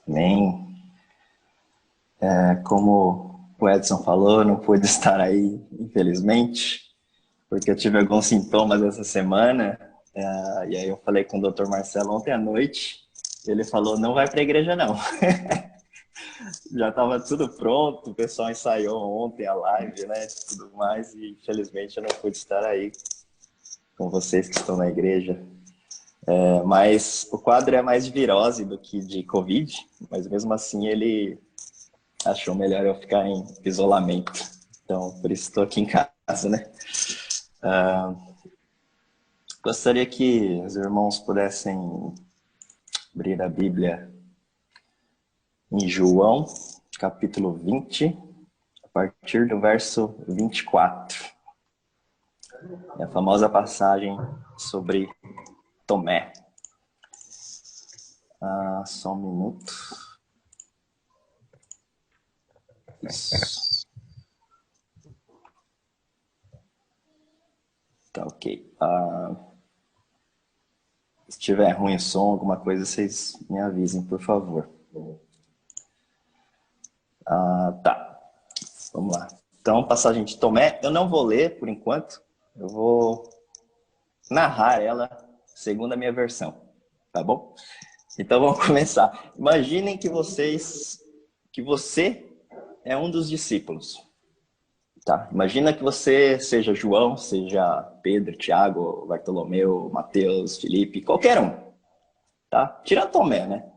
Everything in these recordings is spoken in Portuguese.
Nem como o Edson falou, não pude estar aí, infelizmente, porque eu tive alguns sintomas essa semana. E aí eu falei com o Dr. Marcelo ontem à noite. Ele falou, não vai para a igreja não. Já estava tudo pronto, o pessoal ensaiou ontem a live, né, tudo mais, e infelizmente eu não pude estar aí com vocês que estão na igreja. Mas o quadro é mais de virose do que de Covid, mas mesmo assim ele achou melhor eu ficar em isolamento. Então, por isso estou aqui em casa, né? Gostaria que os irmãos pudessem abrir a Bíblia em João, capítulo 20, a partir do verso 24. É a famosa passagem sobre Tomé. Só um minuto. Isso. Tá ok. Se tiver ruim o som, alguma coisa, vocês me avisem, por favor. Tá. Vamos lá. Então, passagem de Tomé. Eu não vou ler, por enquanto. Eu vou narrar ela segundo a minha versão. Tá bom? Então, vamos começar. Imaginem que você é um dos discípulos. Tá? Imagina que você seja João, seja Pedro, Tiago, Bartolomeu, Mateus, Felipe, qualquer um. Tá? Tira Tomé, né?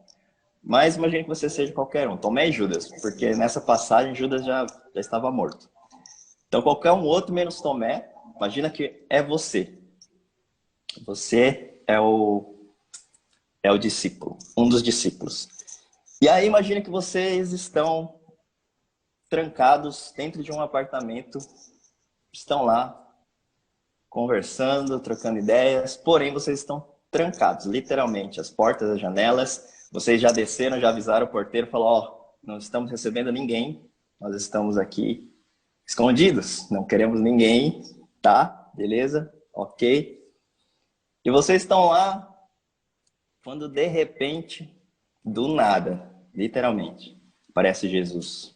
Mas imagine que você seja qualquer um, Tomé e Judas, porque nessa passagem Judas já estava morto. Então qualquer um outro menos Tomé, imagina que é você. Você é o discípulo, um dos discípulos. E aí imagine que vocês estão trancados dentro de um apartamento, estão lá conversando, trocando ideias, porém vocês estão trancados, literalmente, as portas, as janelas. Vocês já desceram, já avisaram o porteiro, falou, ó, não estamos recebendo ninguém, nós estamos aqui escondidos, não queremos ninguém, tá? Beleza? Ok. E vocês estão lá quando de repente, do nada, literalmente, aparece Jesus.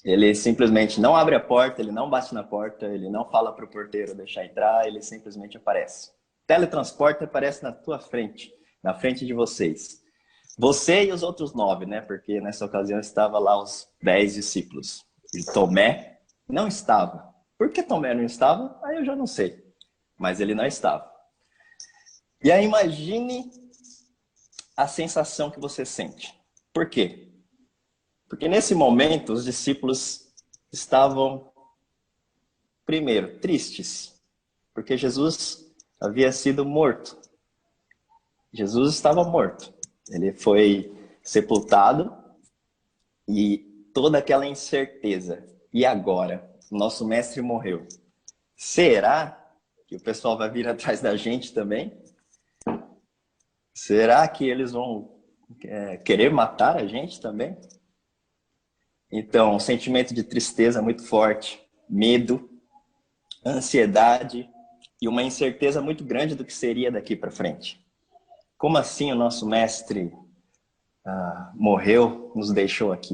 Ele simplesmente não abre a porta, ele não bate na porta, ele não fala para o porteiro deixar entrar, ele simplesmente aparece. Teletransporta e aparece na tua frente, na frente de vocês. Você e os outros 9, né? Porque nessa ocasião estava lá os 10 discípulos. E Tomé não estava. Por que Tomé não estava? Aí eu já não sei. Mas ele não estava. E aí imagine a sensação que você sente. Por quê? Porque nesse momento os discípulos estavam, primeiro, tristes, porque Jesus havia sido morto. Jesus estava morto. Ele foi sepultado e toda aquela incerteza. E agora? Nosso mestre morreu. Será que o pessoal vai vir atrás da gente também? Será que eles vão querer matar a gente também? Então, um sentimento de tristeza muito forte, medo, ansiedade e uma incerteza muito grande do que seria daqui para frente. Como assim o nosso mestre morreu, nos deixou aqui?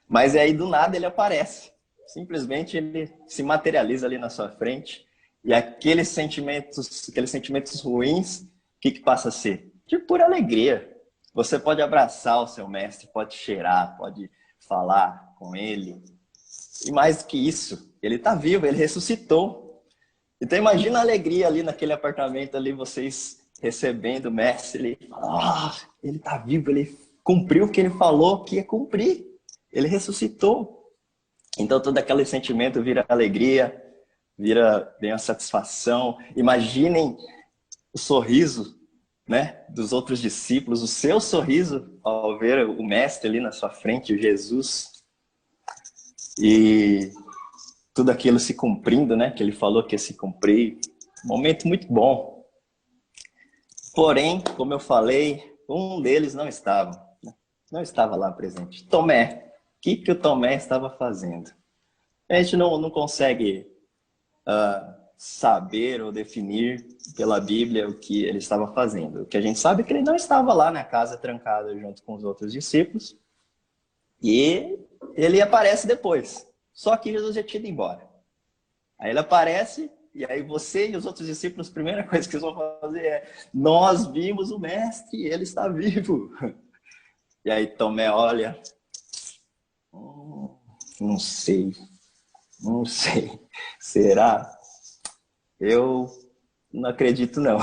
Mas aí do nada ele aparece. Simplesmente ele se materializa ali na sua frente e aqueles sentimentos ruins, o que passa a ser? De pura alegria. Você pode abraçar o seu mestre, pode cheirar, pode falar com ele. E mais do que isso, ele está vivo, ele ressuscitou. Então imagina a alegria ali naquele apartamento ali, vocês recebendo o mestre, ele está vivo, ele cumpriu o que ele falou que ia cumprir. Ele ressuscitou. Então todo aquele sentimento vira alegria, vira bem a satisfação. Imaginem o sorriso, né, dos outros discípulos, o seu sorriso ao ver o mestre ali na sua frente, o Jesus. E tudo aquilo se cumprindo, né? Que ele falou que ia se cumprir. Um momento muito bom. Porém, como eu falei, um deles não estava. Não estava lá presente. Tomé. O que o Tomé estava fazendo? A gente não consegue saber ou definir pela Bíblia o que ele estava fazendo. O que a gente sabe é que ele não estava lá na casa trancado junto com os outros discípulos. E ele aparece depois. Só que Jesus já tinha ido embora. Aí ele aparece, e aí você e os outros discípulos, a primeira coisa que eles vão fazer é: nós vimos o mestre, ele está vivo. E aí Tomé olha, não sei, será? Eu não acredito não.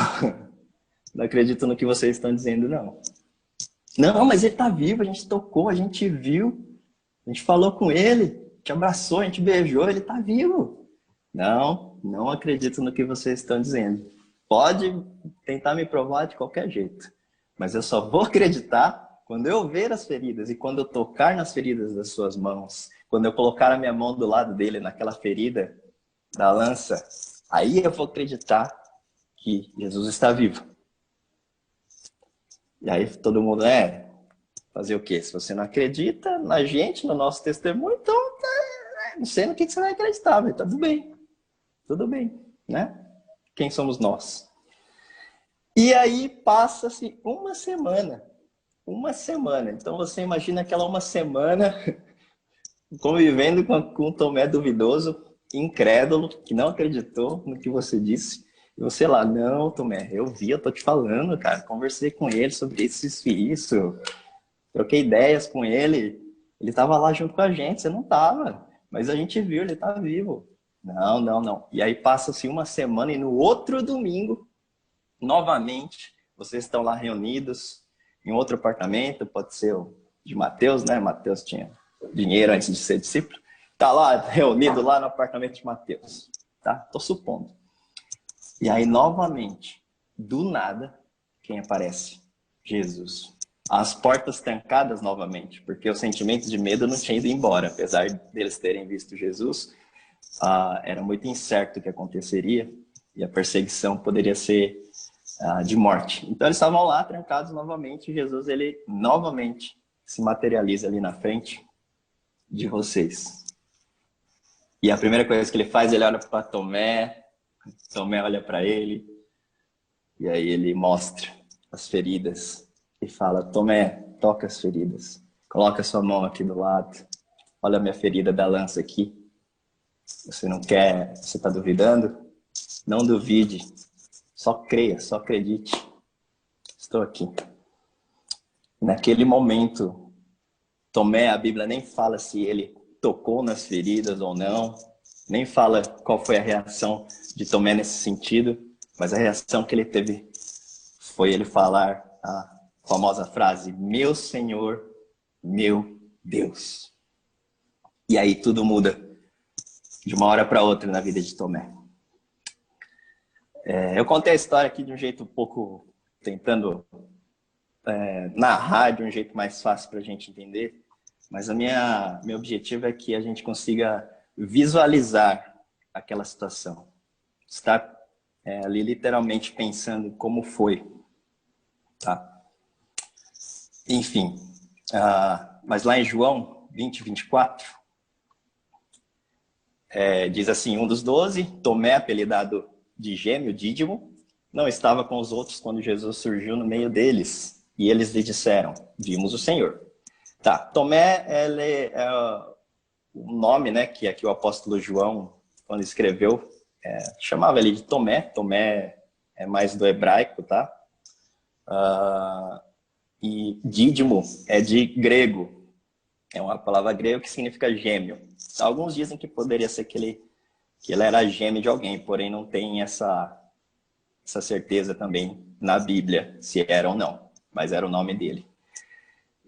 Não acredito no que vocês estão dizendo não. Não, mas ele está vivo, a gente tocou, a gente viu, a gente falou com ele, te abraçou, a gente beijou, ele está vivo. Não acredito no que vocês estão dizendo. Pode tentar me provar de qualquer jeito, mas eu só vou acreditar quando eu ver as feridas e quando eu tocar nas feridas das suas mãos, quando eu colocar a minha mão do lado dele naquela ferida da lança, aí eu vou acreditar que Jesus está vivo. E aí todo mundo, fazer o quê? Se você não acredita na gente, no nosso testemunho, então não sei no que você vai acreditar, mas tá tudo bem, né? Quem somos nós? E aí passa-se uma semana. Então você imagina aquela uma semana convivendo com Tomé duvidoso, incrédulo, que não acreditou no que você disse. E você lá, não, Tomé, eu tô te falando, cara, conversei com ele sobre isso, troquei ideias com ele, ele estava lá junto com a gente, você não estava, mas a gente viu, ele está vivo. Não. E aí passa-se uma semana e no outro domingo, novamente, vocês estão lá reunidos em outro apartamento, pode ser o de Mateus, né? Mateus tinha dinheiro antes de ser discípulo. Tá lá reunido lá no apartamento de Mateus, tá? Tô supondo. E aí novamente, do nada, quem aparece? Jesus. As portas trancadas novamente, porque o sentimento de medo não tinha ido embora, apesar deles terem visto Jesus. Era muito incerto o que aconteceria e a perseguição poderia ser de morte. Então eles estavam lá trancados novamente e Jesus, ele novamente se materializa ali na frente de vocês. E a primeira coisa que ele faz, ele olha para Tomé olha para ele, e aí ele mostra as feridas e fala: Tomé, toca as feridas, coloca a sua mão aqui do lado, olha a minha ferida da lança aqui. Você não quer, você está duvidando? Não duvide, só creia, só acredite. Estou aqui. Naquele momento, Tomé, a Bíblia nem fala se ele tocou nas feridas ou não, nem fala qual foi a reação de Tomé nesse sentido, mas a reação que ele teve foi ele falar a famosa frase: meu Senhor, meu Deus. E aí tudo muda de uma hora para outra na vida de Tomé. Eu contei a história aqui de um jeito um pouco tentando narrar de um jeito mais fácil para a gente entender, mas meu objetivo é que a gente consiga visualizar aquela situação. Estar ali literalmente pensando como foi. Tá? Enfim, mas lá em João 20, 24, diz assim: um dos 12, Tomé, apelidado de Gêmeo, Dídimo, não estava com os outros quando Jesus surgiu no meio deles. E eles lhe disseram: vimos o Senhor. Tá, Tomé, ele é o nome, né, que aqui o apóstolo João, quando escreveu, chamava ele de Tomé. Tomé é mais do hebraico, tá? E Dídimo é de grego. É uma palavra grega que significa gêmeo. Alguns dizem que poderia ser que ele era gêmeo de alguém, porém não tem essa certeza também na Bíblia, se era ou não. Mas era o nome dele.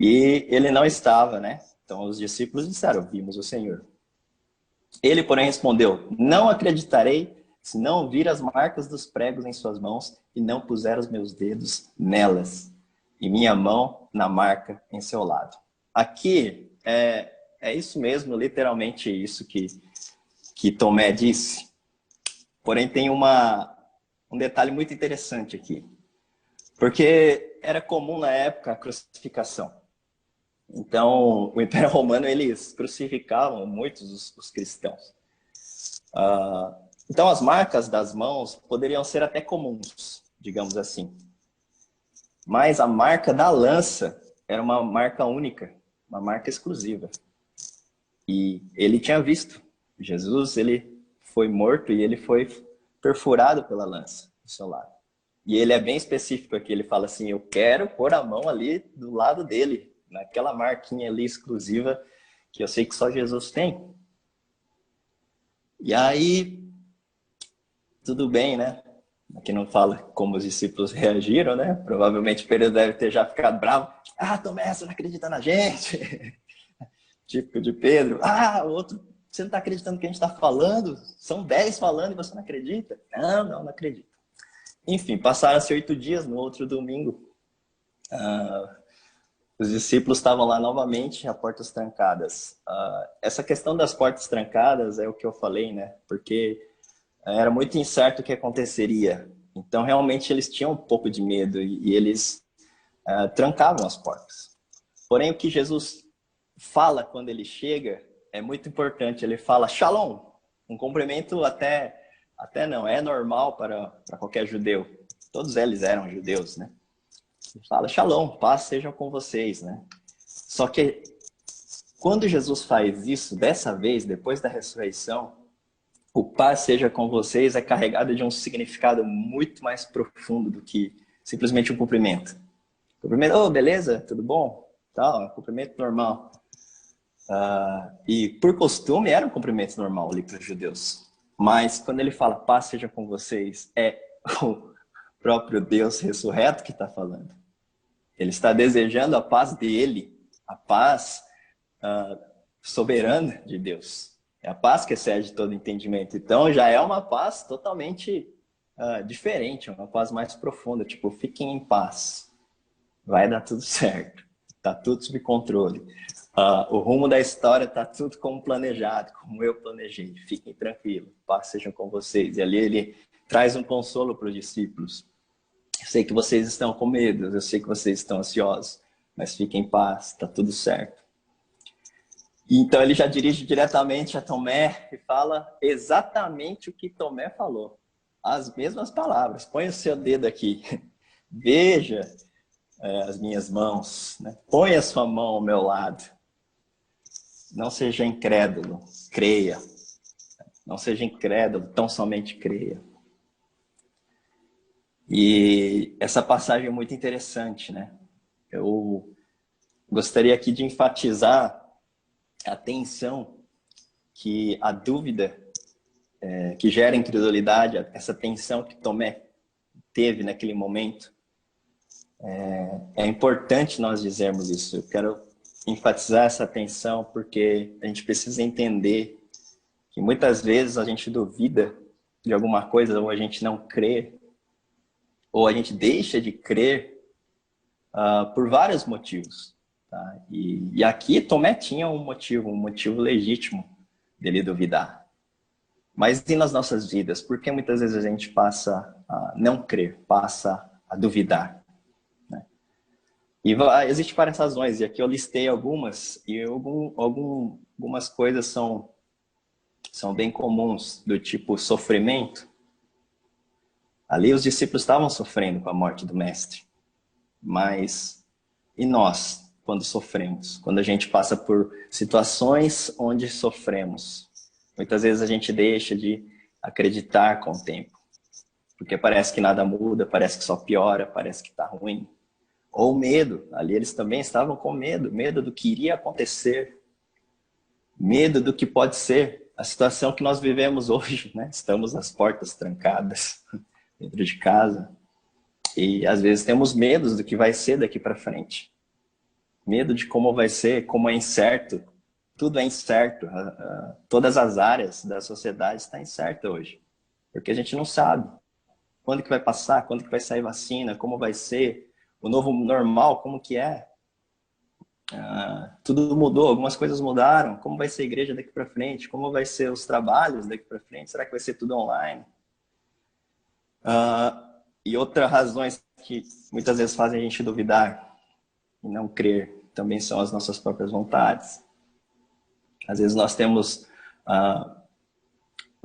E ele não estava, né? Então os discípulos disseram: vimos o Senhor. Ele, porém, respondeu: não acreditarei se não vir as marcas dos pregos em suas mãos e não puser os meus dedos nelas e minha mão na marca em seu lado. Aqui é isso mesmo, literalmente isso que Tomé disse. Porém, tem um detalhe muito interessante aqui. Porque era comum na época a crucificação. Então, o Império Romano, eles crucificavam muitos os cristãos. Então, as marcas das mãos poderiam ser até comuns, digamos assim. Mas a marca da lança era uma marca única, uma marca exclusiva. E ele tinha visto. Jesus, ele foi morto e ele foi perfurado pela lança do seu lado. E ele é bem específico aqui, ele fala assim, eu quero pôr a mão ali do lado dele, naquela marquinha ali exclusiva que eu sei que só Jesus tem. E aí, tudo bem, né? Aqui não fala como os discípulos reagiram, né? Provavelmente Pedro deve ter já ficado bravo. Ah, Tomé, você não acredita na gente? Típico de Pedro. Ah, o outro, você não está acreditando no que a gente está falando? São 10 falando e você não acredita? Não acredito. Enfim, passaram-se 8 dias, no outro domingo. Os discípulos estavam lá novamente, a portas trancadas. Essa questão das portas trancadas é o que eu falei, né? Porque era muito incerto o que aconteceria. Então, realmente, eles tinham um pouco de medo e eles trancavam as portas. Porém, o que Jesus fala quando ele chega é muito importante. Ele fala Shalom, um cumprimento até não, é normal para qualquer judeu. Todos eles eram judeus, né? Ele fala Shalom, paz seja com vocês, né? Só que quando Jesus faz isso, dessa vez, depois da ressurreição, o paz seja com vocês é carregado de um significado muito mais profundo do que simplesmente um cumprimento. Cumprimento, oh, beleza, tudo bom? Tal, cumprimento normal. E por costume era um cumprimento normal ali para os judeus. Mas quando ele fala paz seja com vocês, é o próprio Deus ressurreto que está falando. Ele está desejando a paz dele, a paz soberana de Deus. É a paz que excede todo entendimento. Então já é uma paz totalmente diferente, uma paz mais profunda. Tipo, fiquem em paz, vai dar tudo certo, tá tudo sob controle. O rumo da história tá tudo como planejado, como eu planejei. Fiquem tranquilos, paz seja com vocês. E ali ele traz um consolo para os discípulos. Eu sei que vocês estão com medo, eu sei que vocês estão ansiosos, mas fiquem em paz, tá tudo certo. E então ele já dirige diretamente a Tomé e fala exatamente o que Tomé falou. As mesmas palavras. Põe o seu dedo aqui. Veja as minhas mãos. Né? Põe a sua mão ao meu lado. Não seja incrédulo, creia. Não seja incrédulo, tão somente creia. E essa passagem é muito interessante, né? Eu gostaria aqui de enfatizar a tensão que a dúvida que gera incredulidade, essa tensão que Tomé teve naquele momento. É importante nós dizermos isso. Eu quero enfatizar essa tensão porque a gente precisa entender que muitas vezes a gente duvida de alguma coisa, ou a gente não crê, ou a gente deixa de crer por vários motivos. Tá? E aqui Tomé tinha um motivo legítimo dele duvidar. Mas e nas nossas vidas? Por que muitas vezes a gente passa a não crer, passa a duvidar? Né? E existem várias razões, e aqui eu listei algumas, e algumas coisas são bem comuns, do tipo sofrimento. Ali os discípulos estavam sofrendo com a morte do mestre. Mas e nós, quando sofremos? Quando a gente passa por situações onde sofremos? Muitas vezes a gente deixa de acreditar com o tempo. Porque parece que nada muda, parece que só piora, parece que está ruim. Ou medo. Ali eles também estavam com medo. Medo do que iria acontecer. Medo do que pode ser. A situação que nós vivemos hoje, né? Estamos às portas trancadas dentro de casa. E às vezes temos medos do que vai ser daqui para frente. Medo de como vai ser, como é incerto. Tudo é incerto. Todas as áreas da sociedade estão incertas hoje. Porque a gente não sabe quando que vai passar, quando que vai sair vacina, como vai ser, o novo normal, como que é. Tudo mudou, algumas coisas mudaram. Como vai ser a igreja daqui para frente? Como vai ser os trabalhos daqui para frente? Será que vai ser tudo online? E outras razões que muitas vezes fazem a gente duvidar e não crer também são as nossas próprias vontades. Às vezes nós temos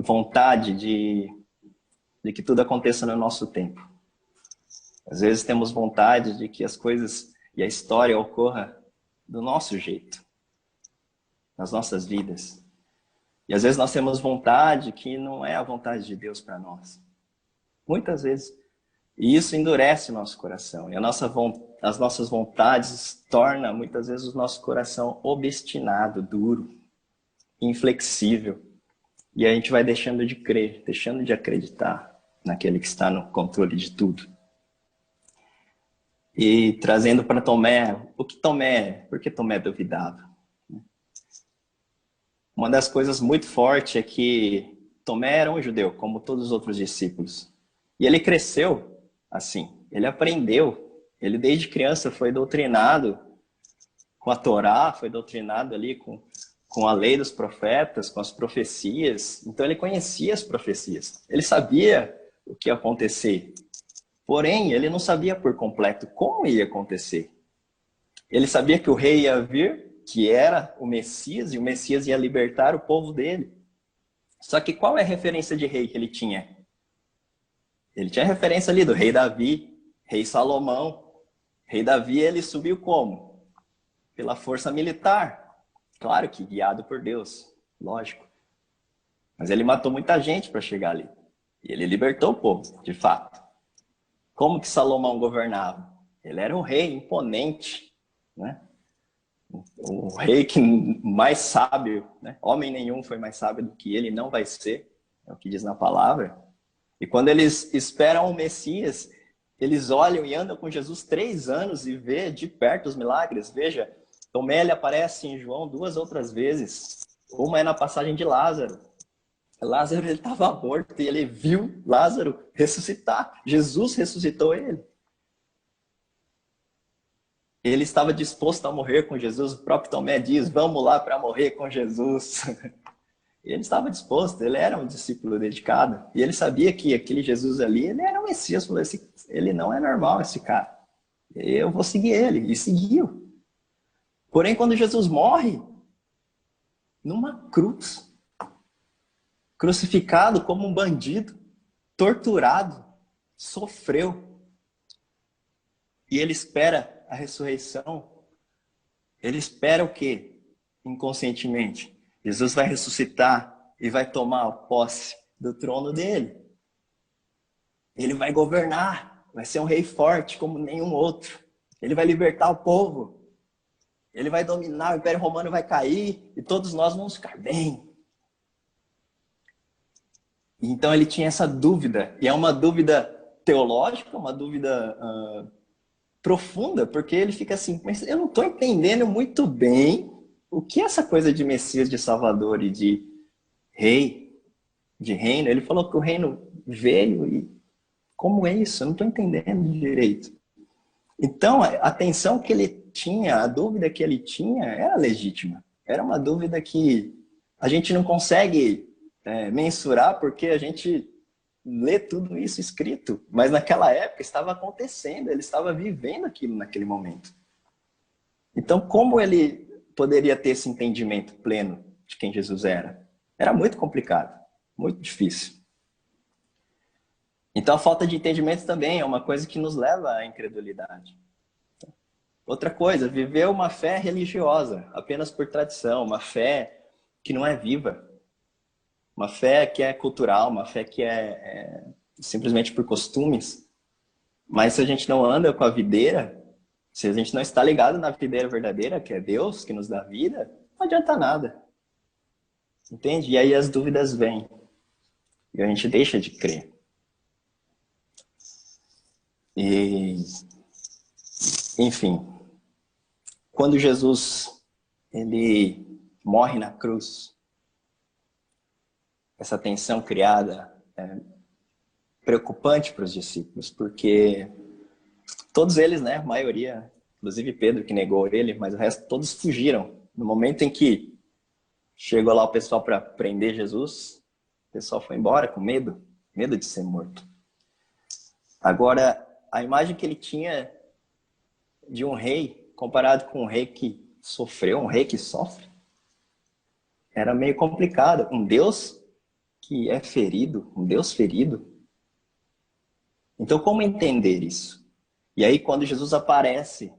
vontade de que tudo aconteça no nosso tempo. Às vezes temos vontade de que as coisas e a história ocorra do nosso jeito, nas nossas vidas. E às vezes nós temos vontade que não é a vontade de Deus para nós. Muitas vezes. E isso endurece o nosso coração. E as nossas vontades tornam, muitas vezes, o nosso coração obstinado, duro, inflexível. E a gente vai deixando de crer, deixando de acreditar naquele que está no controle de tudo. E trazendo para Tomé, por que Tomé duvidava? Uma das coisas muito fortes é que Tomé era um judeu, como todos os outros discípulos. E ele cresceu assim, ele aprendeu, ele desde criança foi doutrinado com a Torá, foi doutrinado ali com a lei dos profetas, com as profecias. Então ele conhecia as profecias, ele sabia o que ia acontecer. Porém, ele não sabia por completo como ia acontecer. Ele sabia que o rei ia vir, que era o Messias, e o Messias ia libertar o povo dele. Só que qual é a referência de rei que ele tinha? Ele tinha referência ali do rei Davi, rei Salomão. Rei Davi, ele subiu como? Pela força militar. Claro que guiado por Deus, lógico. Mas ele matou muita gente para chegar ali. E ele libertou o povo, de fato. Como que Salomão governava? Ele era um rei imponente, né? O rei que mais sábio, né? Homem nenhum foi mais sábio do que ele, não vai ser, é o que diz na palavra. E quando eles esperam o Messias, eles olham e andam com Jesus 3 anos e vê de perto os milagres. Veja, Tomé ele aparece em João 2 outras vezes. Uma é na passagem de Lázaro. Lázaro estava morto e ele viu Lázaro ressuscitar. Jesus ressuscitou ele. Ele estava disposto a morrer com Jesus. O próprio Tomé diz, vamos lá para morrer com Jesus. Ele estava disposto, ele era um discípulo dedicado. E ele sabia que aquele Jesus ali, ele era o Messias. Falou assim, ele não é normal, esse cara. Eu vou seguir ele. E seguiu. Porém, quando Jesus morre, numa cruz, crucificado como um bandido, torturado, sofreu. E ele espera a ressurreição. Ele espera o quê? Inconscientemente. Jesus vai ressuscitar e vai tomar posse do trono dele. Ele vai governar, vai ser um rei forte como nenhum outro. Ele vai libertar o povo. Ele vai dominar, o Império Romano vai cair e todos nós vamos ficar bem. Então ele tinha essa dúvida, e é uma dúvida teológica, uma dúvida profunda, porque ele fica assim, mas eu não estou entendendo muito bem o que é essa coisa de Messias, de Salvador e de rei, de reino. Ele falou que o reino veio e como é isso? Eu não estou entendendo direito. Então, a tensão que ele tinha, a dúvida que ele tinha era legítima. Era uma dúvida que a gente não consegue mensurar porque a gente lê tudo isso escrito. Mas naquela época estava acontecendo, ele estava vivendo aquilo naquele momento. Então, como ele poderia ter esse entendimento pleno de quem Jesus era? Era muito complicado, muito difícil. Então, a falta de entendimento também é uma coisa que nos leva à incredulidade. Outra coisa, viver uma fé religiosa, apenas por tradição, uma fé que não é viva, uma fé que é cultural, uma fé que é simplesmente por costumes. Mas se a gente não anda com a videira, se a gente não está ligado na videira verdadeira, que é Deus, que nos dá vida, não adianta nada. Entende? E aí as dúvidas vêm. E a gente deixa de crer. E, enfim, quando Jesus ele morre na cruz, essa tensão criada é preocupante para os discípulos, porque todos eles, né, a maioria, inclusive Pedro que negou ele, mas o resto todos fugiram. No momento em que chegou lá o pessoal para prender Jesus, o pessoal foi embora com medo de ser morto. Agora, a imagem que ele tinha de um rei, comparado com um rei que sofreu, um rei que sofre, era meio complicado. Um Deus que é ferido, um Deus ferido. Então, como entender isso? E aí, quando Jesus aparece,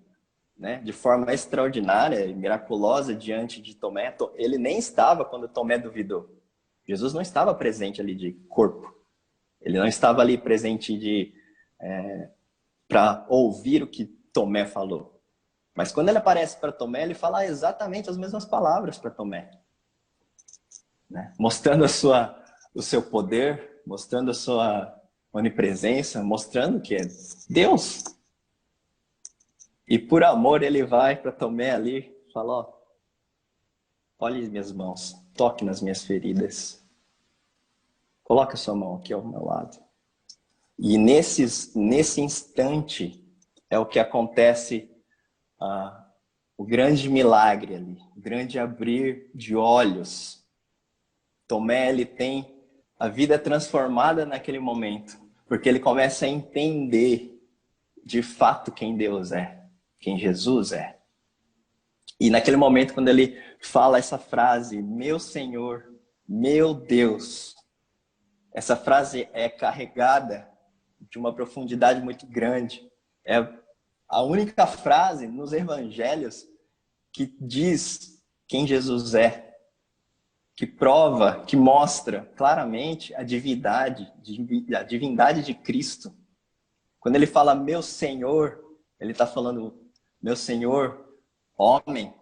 né, de forma extraordinária e miraculosa diante de Tomé, ele nem estava quando Tomé duvidou. Jesus não estava presente ali de corpo. Ele não estava ali presente para ouvir o que Tomé falou. Mas quando ele aparece para Tomé, ele fala exatamente as mesmas palavras para Tomé, né? Mostrando o seu poder, mostrando a sua onipresença, mostrando que é Deus. E por amor ele vai para Tomé ali e fala, ó, olhe minhas mãos, toque nas minhas feridas. Coloque a sua mão aqui ao meu lado. E nesse instante é o que acontece, o grande milagre ali, o grande abrir de olhos. Tomé, ele tem a vida transformada naquele momento, porque ele começa a entender de fato quem Deus é, quem Jesus é. E naquele momento, quando ele fala essa frase, meu Senhor, meu Deus, essa frase é carregada de uma profundidade muito grande. É a única frase nos evangelhos que diz quem Jesus é, que prova, que mostra claramente a divindade de Cristo. Quando ele fala meu Senhor, ele está falando meu Senhor, homem.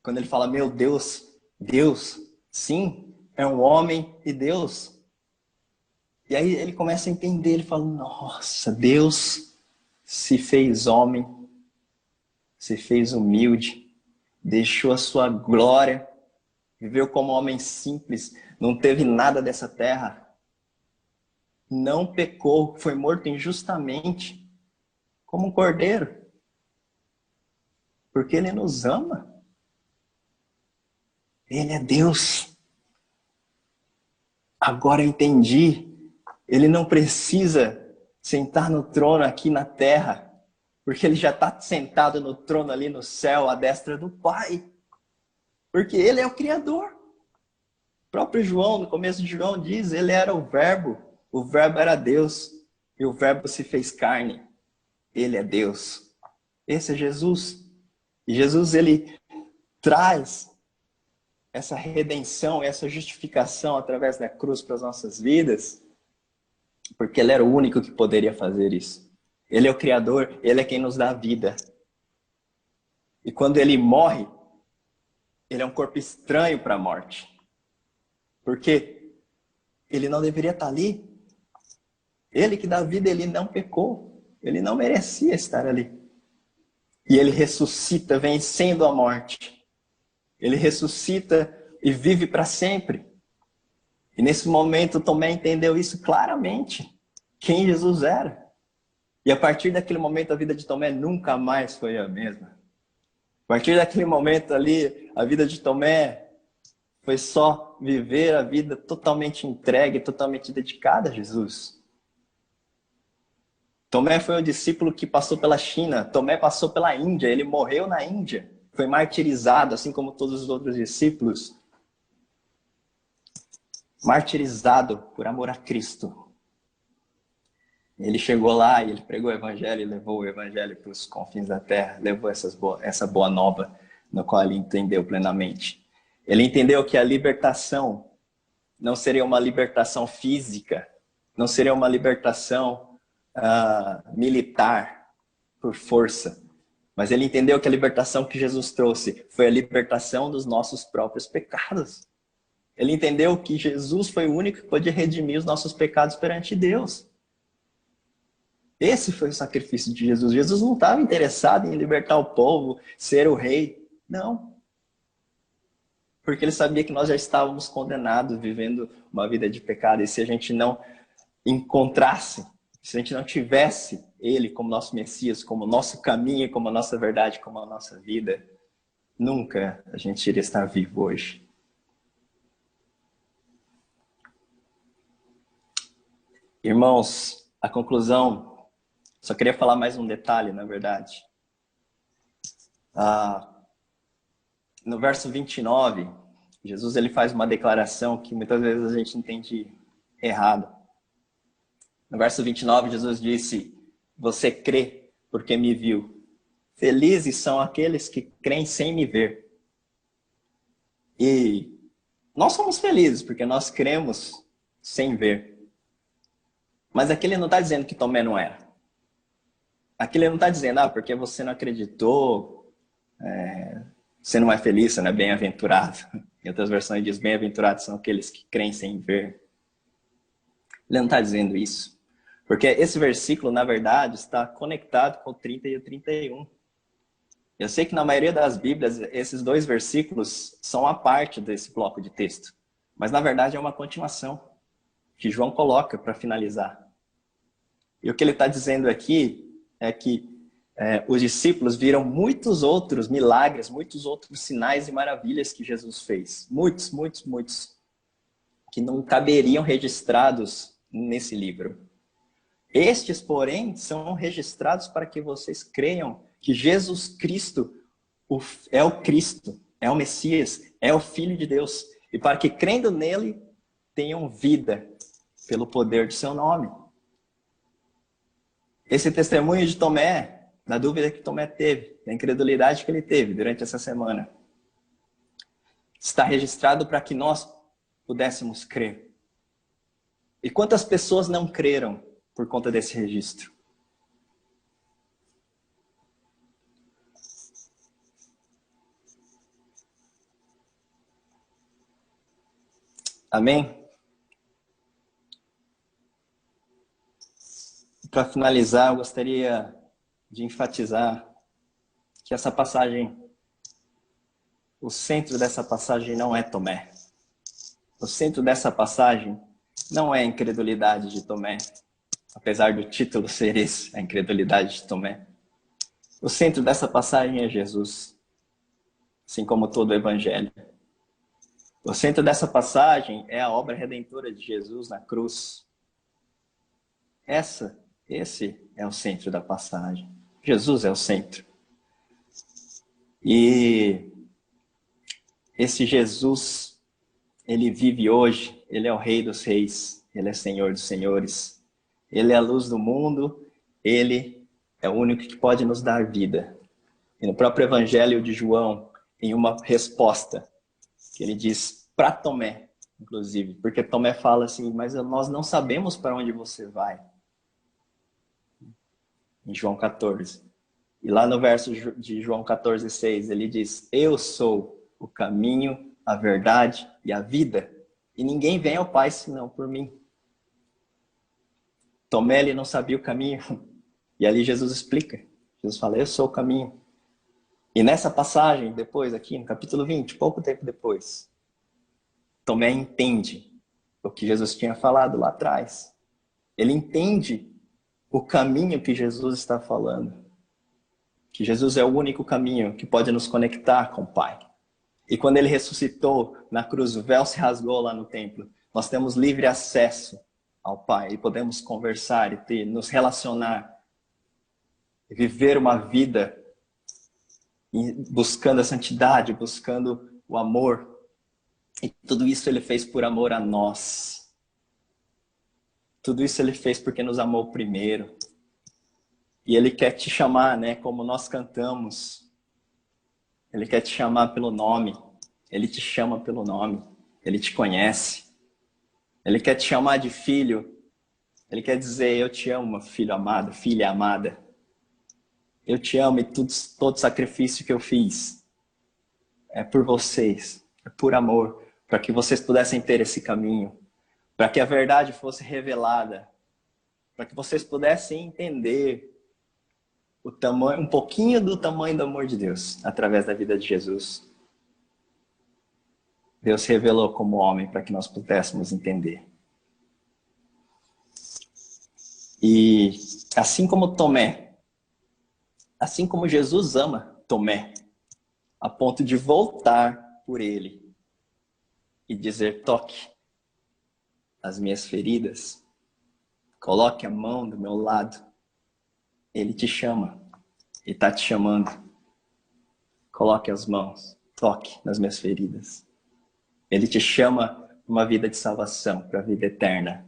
Quando ele fala meu Deus, Deus, sim, é um homem e Deus. E aí ele começa a entender, ele fala, nossa, Deus se fez homem, se fez humilde, deixou a sua glória, viveu como homem simples, não teve nada dessa terra, não pecou, foi morto injustamente, como um cordeiro, porque ele nos ama. Ele é Deus. Agora eu entendi, ele não precisa sentar no trono aqui na terra, porque ele já está sentado no trono ali no céu, à destra do Pai. Porque ele é o Criador. O próprio João, no começo de João, diz, ele era o Verbo era Deus, e o Verbo se fez carne. Ele é Deus. Esse é Jesus. E Jesus, ele traz essa redenção, essa justificação através da cruz para as nossas vidas, porque ele era o único que poderia fazer isso. Ele é o Criador, ele é quem nos dá a vida. E quando ele morre, ele é um corpo estranho para a morte. Porque ele não deveria estar ali. Ele que dá vida, ele não pecou. Ele não merecia estar ali. E ele ressuscita vencendo a morte. Ele ressuscita e vive para sempre. E nesse momento Tomé entendeu isso claramente. Quem Jesus era. E a partir daquele momento a vida de Tomé nunca mais foi a mesma. A partir daquele momento ali, a vida de Tomé foi só viver a vida totalmente entregue, totalmente dedicada a Jesus. Tomé foi o discípulo que passou pela China. Tomé passou pela Índia. Ele morreu na Índia. Foi martirizado, assim como todos os outros discípulos. Martirizado por amor a Cristo. Ele chegou lá e ele pregou o evangelho e levou o evangelho para os confins da terra. Levou essa boa nova, no qual ele entendeu plenamente. Ele entendeu que a libertação não seria uma libertação física, não seria uma libertação militar, por força. Mas ele entendeu que a libertação que Jesus trouxe foi a libertação dos nossos próprios pecados. Ele entendeu que Jesus foi o único que podia redimir os nossos pecados perante Deus. Esse foi o sacrifício de Jesus. Jesus não estava interessado em libertar o povo, ser o rei. Não. Porque ele sabia que nós já estávamos condenados, vivendo uma vida de pecado. E se a gente não encontrasse, se a gente não tivesse ele como nosso Messias, como nosso caminho, como a nossa verdade, como a nossa vida, nunca a gente iria estar vivo hoje. Irmãos, a conclusão, só queria falar mais um detalhe, na verdade. No verso 29, Jesus ele faz uma declaração que muitas vezes a gente entende errado. No verso 29, Jesus disse: você crê porque me viu. Felizes são aqueles que creem sem me ver. E nós somos felizes porque nós cremos sem ver. Mas aqui ele não está dizendo que Tomé não era. Aqui ele não está dizendo, porque você não acreditou, você não é feliz, você não é bem-aventurado. Em outras versões diz, bem-aventurados são aqueles que creem sem ver. Ele não está dizendo isso. Porque esse versículo, na verdade, está conectado com o 30 e o 31. Eu sei que na maioria das Bíblias, esses dois versículos são a parte desse bloco de texto. Mas, na verdade, é uma continuação que João coloca para finalizar. E o que ele está dizendo aqui é que os discípulos viram muitos outros milagres, muitos outros sinais e maravilhas que Jesus fez. Muitos, muitos, muitos. Que não caberiam registrados nesse livro. Estes, porém, são registrados para que vocês creiam que Jesus Cristo é o Cristo, é o Messias, é o Filho de Deus. E para que, crendo nele, tenham vida pelo poder de seu nome. Esse testemunho de Tomé, da dúvida que Tomé teve, da incredulidade que ele teve durante essa semana, está registrado para que nós pudéssemos crer. E quantas pessoas não creram por conta desse registro? Amém? Para finalizar, eu gostaria de enfatizar que essa passagem, o centro dessa passagem não é Tomé. O centro dessa passagem não é a incredulidade de Tomé, apesar do título ser esse, a incredulidade de Tomé. O centro dessa passagem é Jesus, assim como todo o Evangelho. O centro dessa passagem é a obra redentora de Jesus na cruz. Esse é o centro da passagem. Jesus é o centro. E esse Jesus, ele vive hoje, ele é o Rei dos Reis, ele é Senhor dos Senhores. Ele é a luz do mundo, ele é o único que pode nos dar vida. E no próprio Evangelho de João, em uma resposta, que ele diz para Tomé, inclusive, porque Tomé fala assim, mas nós não sabemos para onde você vai. Em João 14. E lá no verso de João 14:6, ele diz, eu sou o caminho, a verdade e a vida, e ninguém vem ao Pai senão por mim. Tomé, ele não sabia o caminho, e ali Jesus explica. Jesus fala, eu sou o caminho. E nessa passagem, depois aqui no capítulo 20, pouco tempo depois, Tomé entende o que Jesus tinha falado lá atrás. Ele entende o caminho que Jesus está falando. Que Jesus é o único caminho que pode nos conectar com o Pai. E quando ele ressuscitou na cruz, o véu se rasgou lá no templo. Nós temos livre acesso ao Pai e podemos conversar e nos relacionar. E viver uma vida buscando a santidade, buscando o amor. E tudo isso ele fez por amor a nós. Tudo isso ele fez porque nos amou primeiro. E ele quer te chamar, né, como nós cantamos. Ele quer te chamar pelo nome. Ele te chama pelo nome. Ele te conhece. Ele quer te chamar de filho. Ele quer dizer, eu te amo, filho amado, filha amada. Eu te amo e todo sacrifício que eu fiz é por vocês, é por amor, para que vocês pudessem ter esse caminho, para que a verdade fosse revelada, para que vocês pudessem entender o tamanho, um pouquinho do tamanho do amor de Deus através da vida de Jesus. Deus revelou como homem para que nós pudéssemos entender. E assim como Tomé, assim como Jesus ama Tomé, a ponto de voltar por ele e dizer, toque as minhas feridas, coloque a mão do meu lado, ele te chama, e está te chamando. Coloque as mãos, toque nas minhas feridas. Ele te chama para uma vida de salvação, para a vida eterna.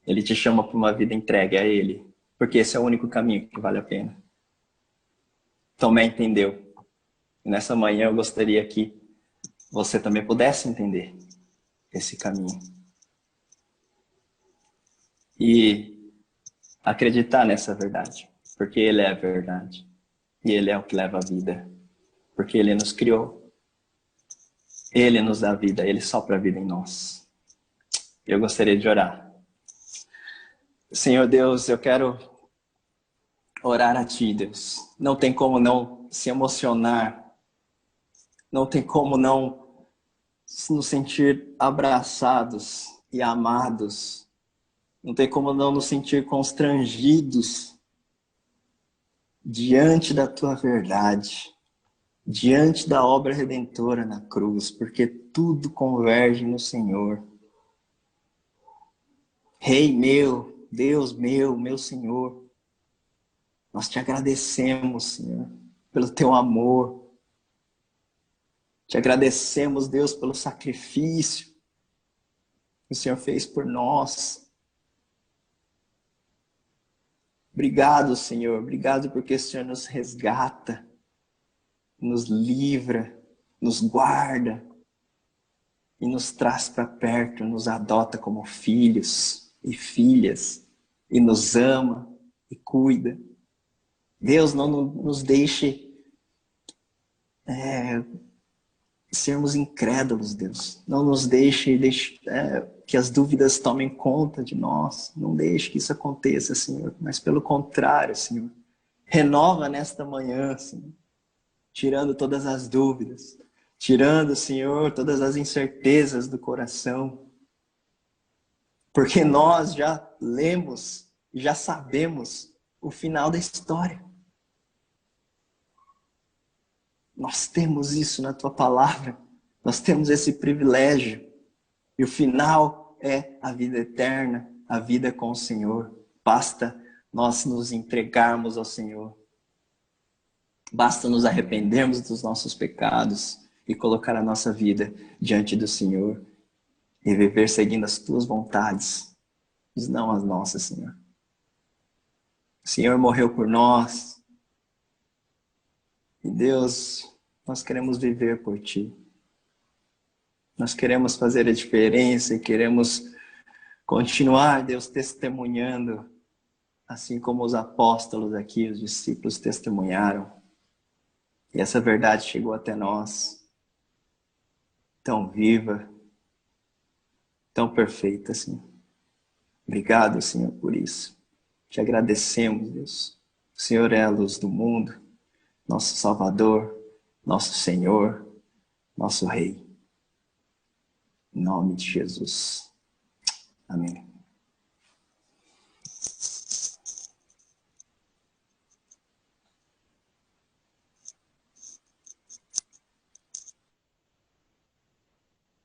Ele te chama para uma vida entregue a Ele, porque esse é o único caminho que vale a pena. Tomé entendeu. Nessa manhã eu gostaria que você também pudesse entender esse caminho. E acreditar nessa verdade, porque Ele é a verdade. E Ele é o que leva a vida, porque Ele nos criou. Ele nos dá vida, Ele sopra a vida em nós. Eu gostaria de orar. Senhor Deus, eu quero orar a Ti, Deus. Não tem como não se emocionar, não tem como não nos sentir abraçados e amados, não tem como não nos sentir constrangidos diante da Tua verdade, diante da obra redentora na cruz, porque tudo converge no Senhor. Rei meu, Deus meu, meu Senhor, nós te agradecemos, Senhor, pelo Teu amor. Te agradecemos, Deus, pelo sacrifício que o Senhor fez por nós. Obrigado, Senhor. Obrigado porque o Senhor nos resgata, nos livra, nos guarda e nos traz para perto, nos adota como filhos e filhas e nos ama e cuida. Deus, não nos deixe sermos incrédulos, Deus. Não nos deixe que as dúvidas tomem conta de nós. Não deixe que isso aconteça, Senhor. Mas pelo contrário, Senhor. Renova nesta manhã, Senhor. Tirando todas as dúvidas. Tirando, Senhor, todas as incertezas do coração. Porque nós já lemos, já sabemos o final da história. Nós temos isso na Tua palavra. Nós temos esse privilégio. E o final é a vida eterna, a vida com o Senhor. Basta nós nos entregarmos ao Senhor. Basta nos arrependermos dos nossos pecados e colocar a nossa vida diante do Senhor e viver seguindo as Tuas vontades, mas não as nossas, Senhor. O Senhor morreu por nós. E Deus, nós queremos viver por Ti. Nós queremos fazer a diferença e queremos continuar, Deus, testemunhando, assim como os apóstolos aqui, os discípulos testemunharam. E essa verdade chegou até nós, tão viva, tão perfeita, Senhor. Obrigado, Senhor, por isso. Te agradecemos, Deus. O Senhor é a luz do mundo, nosso Salvador, nosso Senhor, nosso Rei. Em nome de Jesus. Amém.